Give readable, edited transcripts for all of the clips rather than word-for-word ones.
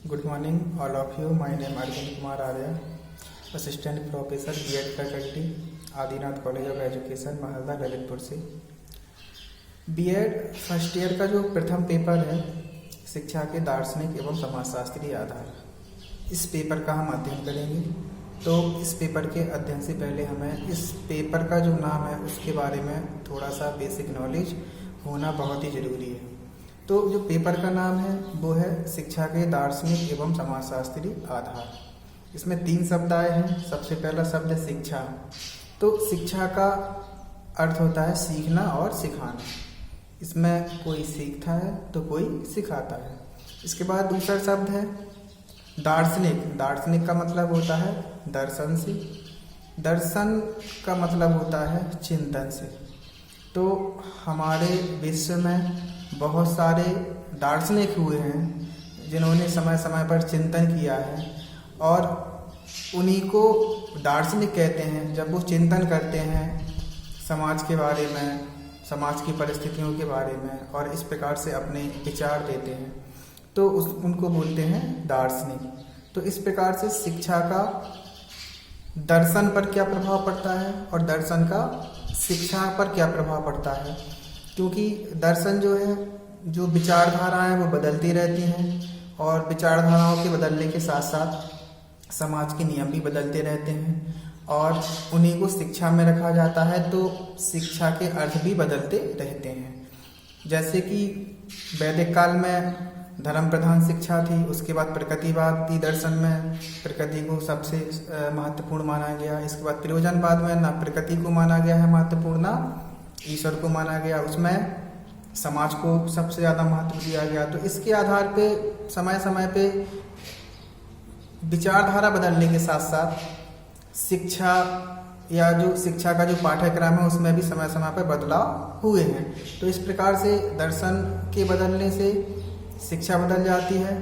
Good morning, all of you. My name is Arvind Kumar Arya, Assistant Professor B.Ed Faculty, Adinath college of education Mahalda Lalitpur से। B.Ed first year का जो प्रथम paper है शिक्षा के दार्शनिक एवं समाजशास्त्रीय आधार, इस पेपर का हम अध्ययन करेंगे। तो इस पेपर के अध्ययन से पहले हमें इस पेपर का जो नाम है उसके बारे में थोड़ा सा बेसिक नॉलेज होना बहुत ही ज़रूरी है। तो जो पेपर का नाम है वो है शिक्षा के दार्शनिक एवं समाजशास्त्रीय आधार। इसमें 3 शब्द आए हैं। सबसे पहला शब्द है शिक्षा। तो शिक्षा का अर्थ होता है सीखना और सिखाना। इसमें कोई सीखता है तो कोई सिखाता है। इसके बाद दूसरा शब्द है दार्शनिक। दार्शनिक का मतलब होता है दर्शन से। दर्शन का मतलब होता है चिंतन से। तो हमारे विश्व में बहुत सारे दार्शनिक हुए हैं जिन्होंने समय समय पर चिंतन किया है और उन्हीं को दार्शनिक कहते हैं। जब वो चिंतन करते हैं समाज के बारे में, समाज की परिस्थितियों के बारे में और इस प्रकार से अपने विचार देते हैं तो उनको बोलते हैं दार्शनिक। तो इस प्रकार से शिक्षा का दर्शन पर क्या प्रभाव पड़ता है और दर्शन का शिक्षा पर क्या प्रभाव पड़ता है, क्योंकि दर्शन जो है, जो विचारधाराएं वो बदलती रहती हैं और विचारधाराओं के बदलने के साथ साथ समाज के नियम भी बदलते रहते हैं और उन्हीं को शिक्षा में रखा जाता है। तो शिक्षा के अर्थ भी बदलते रहते हैं। जैसे कि वैदिक काल में धर्म प्रधान शिक्षा थी, उसके बाद प्रकृतिवादी दर्शन में प्रकृति को सबसे महत्वपूर्ण माना गया। इसके बाद प्रयोजनवाद में ना प्रकृति को माना गया है महत्वपूर्ण, ना ईश्वर को माना गया, उसमें समाज को सबसे ज़्यादा महत्व दिया गया। तो इसके आधार पे समय समय पे विचारधारा बदलने के साथ साथ शिक्षा या जो शिक्षा का जो पाठ्यक्रम है उसमें भी समय समय पर बदलाव हुए हैं। तो इस प्रकार से दर्शन के बदलने से शिक्षा बदल जाती है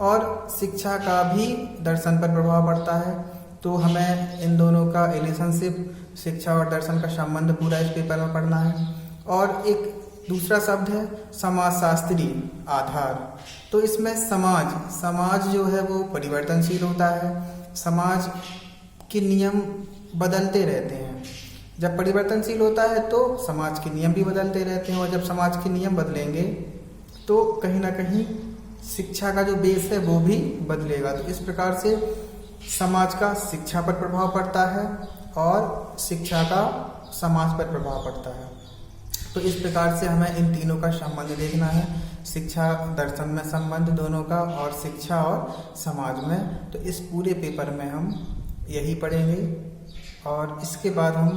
और शिक्षा का भी दर्शन पर प्रभाव पड़ता है। तो हमें इन दोनों का रिलेशनशिप, शिक्षा और दर्शन का संबंध पूरा इस पेपर में पढ़ना है। और एक दूसरा शब्द है समाजशास्त्रीय आधार। तो इसमें समाज जो है वो परिवर्तनशील होता है। समाज के नियम बदलते रहते हैं। जब परिवर्तनशील होता है तो समाज के नियम भी बदलते रहते हैं और जब समाज के नियम बदलेंगे तो कहीं ना कहीं शिक्षा का जो बेस है वो भी बदलेगा। तो इस प्रकार से समाज का शिक्षा पर प्रभाव पड़ता है और शिक्षा का समाज पर प्रभाव पड़ता है। तो इस प्रकार से हमें इन तीनों का संबंध देखना है, शिक्षा दर्शन में संबंध दोनों का और शिक्षा और समाज में। तो इस पूरे पेपर में हम यही पढ़ेंगे और इसके बाद हम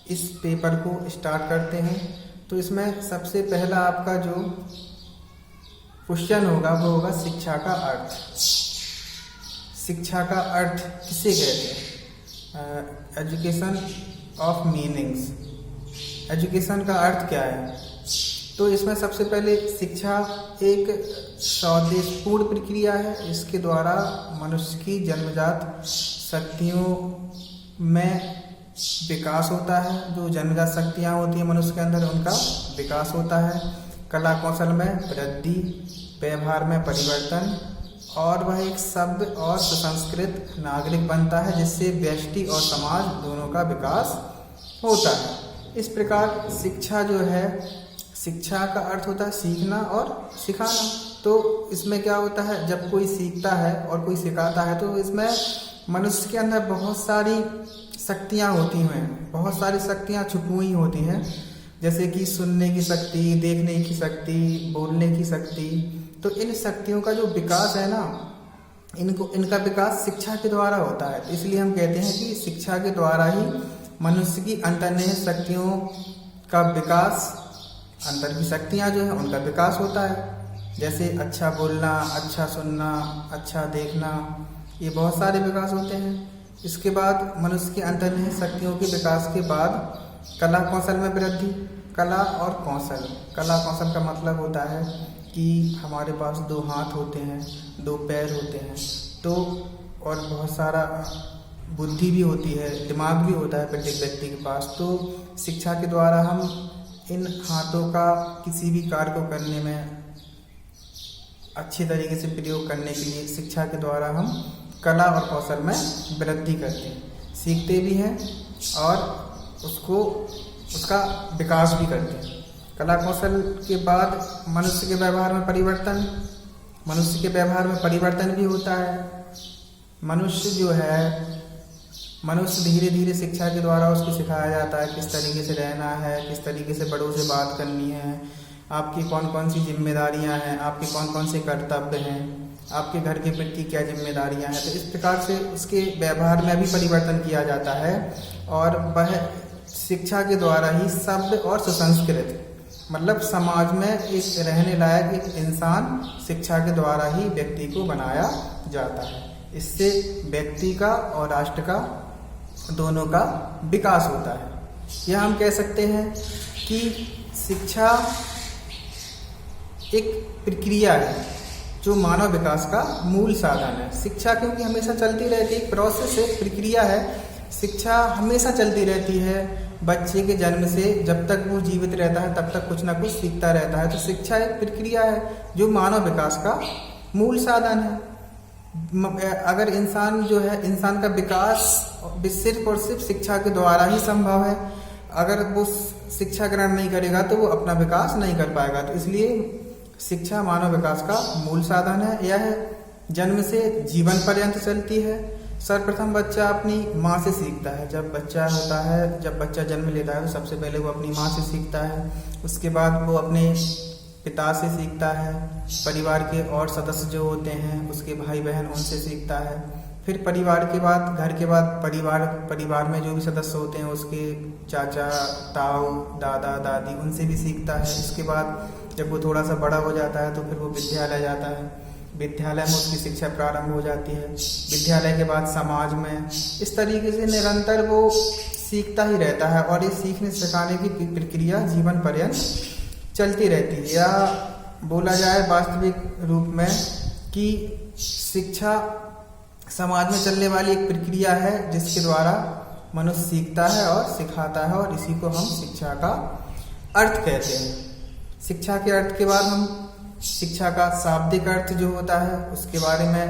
इस पेपर को स्टार्ट करते हैं। तो इसमें सबसे पहला आपका जो क्वेश्चन होगा वो होगा शिक्षा का अर्थ। शिक्षा का अर्थ किसे कहते हैं? Education of meanings. एजुकेशन का अर्थ क्या है? तो इसमें सबसे पहले शिक्षा एक सौदेशपूर्ण प्रक्रिया है। इसके द्वारा मनुष्य की जन्मजात शक्तियों में विकास होता है। जो जन्मजात शक्तियाँ होती हैं मनुष्य के अंदर उनका विकास होता है। कला कौशल में वृद्धि, व्यवहार में परिवर्तन और वह एक शब्द और सुसंस्कृत नागरिक बनता है जिससे व्यष्टि और समाज दोनों का विकास होता है। इस प्रकार शिक्षा जो है, शिक्षा का अर्थ होता है सीखना और सिखाना। तो इसमें क्या होता है, जब कोई सीखता है और कोई सिखाता है तो इसमें मनुष्य के अंदर बहुत सारी शक्तियाँ होती हैं, बहुत सारी शक्तियाँ छुपी हुई होती हैं, जैसे कि सुनने की शक्ति, देखने की शक्ति, बोलने की शक्ति। तो इन शक्तियों का जो विकास है ना, इनका विकास शिक्षा के द्वारा होता है। तो इसलिए हम कहते हैं कि शिक्षा के द्वारा ही मनुष्य की अंतर्निहित शक्तियों का विकास, अंतर की शक्तियाँ जो है उनका विकास होता है। जैसे अच्छा बोलना, अच्छा सुनना, अच्छा देखना, ये बहुत सारे विकास होते हैं। इसके बाद मनुष्य की अंतर्निहित शक्तियों के विकास के बाद कला कौशल में वृद्धि। कला और कौशल, कला कौशल का मतलब होता है कि हमारे पास 2 हाथ होते हैं, 2 पैर होते हैं, तो और बहुत सारा बुद्धि भी होती है, दिमाग भी होता है प्रत्येक व्यक्ति के पास। तो शिक्षा के द्वारा हम इन हाथों का किसी भी कार्य को करने में अच्छी तरीके से प्रयोग करने के लिए शिक्षा के द्वारा हम कला और कौशल में वृद्धि करते हैं, सीखते भी हैं और उसका विकास भी करते हैं। कला कौशल के बाद मनुष्य के व्यवहार में परिवर्तन भी होता है। मनुष्य धीरे धीरे शिक्षा के द्वारा उसको सिखाया जाता है किस तरीके से रहना है, किस तरीके से बड़ों से बात करनी है, आपकी कौन कौन सी जिम्मेदारियां हैं, आपके कौन कौन से कर्तव्य हैं, आपके घर के प्रति क्या जिम्मेदारियां हैं। तो इस प्रकार से उसके व्यवहार में भी परिवर्तन किया जाता है और वह शिक्षा के द्वारा ही सभ्य और सुसंस्कृत मतलब समाज में एक रहने लायक एक इंसान शिक्षा के द्वारा ही व्यक्ति को बनाया जाता है। इससे व्यक्ति का और राष्ट्र का दोनों का विकास होता है। यह हम कह सकते हैं कि शिक्षा एक प्रक्रिया है जो मानव विकास का मूल साधन है। शिक्षा क्योंकि हमेशा चलती रहती है, प्रोसेस है, प्रक्रिया है। शिक्षा हमेशा चलती रहती है। बच्चे के जन्म से जब तक वो जीवित रहता है तब तक कुछ ना कुछ सीखता रहता है। तो शिक्षा एक प्रक्रिया है जो मानव विकास का मूल साधन है। अगर इंसान का विकास सिर्फ और सिर्फ शिक्षा के द्वारा ही संभव है। अगर वो शिक्षा ग्रहण नहीं करेगा तो वो अपना विकास नहीं कर पाएगा। तो इसलिए शिक्षा मानव विकास का मूल साधन है। यह जन्म से जीवन पर्यंत चलती है। सर्वप्रथम बच्चा अपनी माँ से सीखता है। जब बच्चा जन्म लेता है तो सबसे पहले वो अपनी माँ से सीखता है। उसके बाद वो अपने पिता से सीखता है, परिवार के और सदस्य जो होते हैं उसके भाई बहन उनसे सीखता है। फिर परिवार के बाद घर के बाद परिवार में जो भी सदस्य होते हैं उसके चाचा ताऊ दादा दादी उनसे भी सीखता है। इसके बाद जब वो थोड़ा सा बड़ा हो जाता है तो फिर वो विद्यालय जाता है। विद्यालय में उसकी शिक्षा प्रारंभ हो जाती है। विद्यालय के बाद समाज में इस तरीके से निरंतर वो सीखता ही रहता है और ये सीखने सिखाने की प्रक्रिया जीवन पर्यंत चलती रहती है। या बोला जाए वास्तविक रूप में कि शिक्षा समाज में चलने वाली एक प्रक्रिया है जिसके द्वारा मनुष्य सीखता है और सिखाता है और इसी को हम शिक्षा का अर्थ कहते हैं। शिक्षा के अर्थ के बाद हम शिक्षा का शाब्दिक अर्थ जो होता है उसके बारे में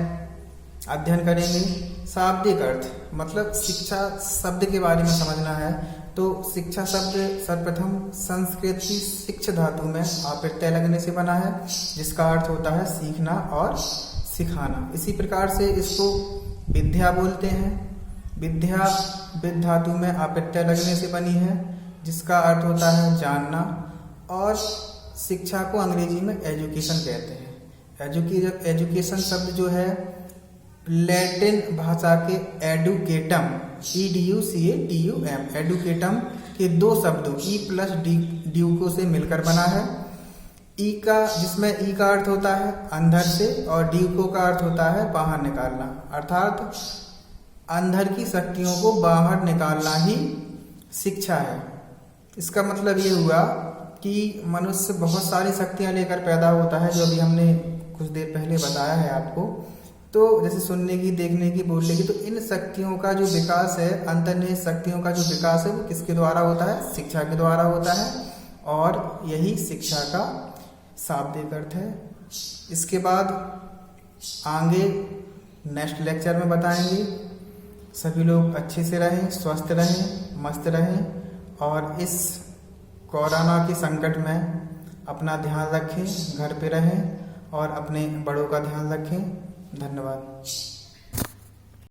अध्ययन करेंगे। शाब्दिक अर्थ मतलब शिक्षा शब्द के बारे में समझना है तो शिक्षा शब्द सर्वप्रथम संस्कृत की शिक्ष धातु में प्रत्यय लगने से बना है जिसका अर्थ होता है सीखना और सिखाना। इसी प्रकार से इसको विद्या बोलते हैं। विद्या विद धातु में प्रत्यय लगने से बनी है जिसका अर्थ होता है जानना। और शिक्षा को अंग्रेजी में एजुकेशन कहते हैं। एजुकेशन शब्द जो है लैटिन भाषा के एडुकेटम EDUCATUM एडुकेटम के दो शब्दों ई प्लस ड्यूको से मिलकर बना है। जिसमें ई का अर्थ होता है अंदर से और ड्यूको का अर्थ होता है बाहर निकालना, अर्थात अंदर की शक्तियों को बाहर निकालना ही शिक्षा है। इसका मतलब ये हुआ कि मनुष्य बहुत सारी शक्तियां लेकर पैदा होता है जो अभी हमने कुछ देर पहले बताया है आपको। तो जैसे सुनने की, देखने की, बोलने की, तो इन शक्तियों का जो विकास है, अंतर्निहित शक्तियों का जो विकास है वो किसके द्वारा होता है? शिक्षा के द्वारा होता है और यही शिक्षा का शाब्दिक अर्थ है। इसके बाद आगे नेक्स्ट लेक्चर में बताएंगे। सभी लोग अच्छे से रहें, स्वस्थ रहें, मस्त रहें और इस कोरोना के संकट में अपना ध्यान रखें, घर पे रहें और अपने बड़ों का ध्यान रखें। धन्यवाद।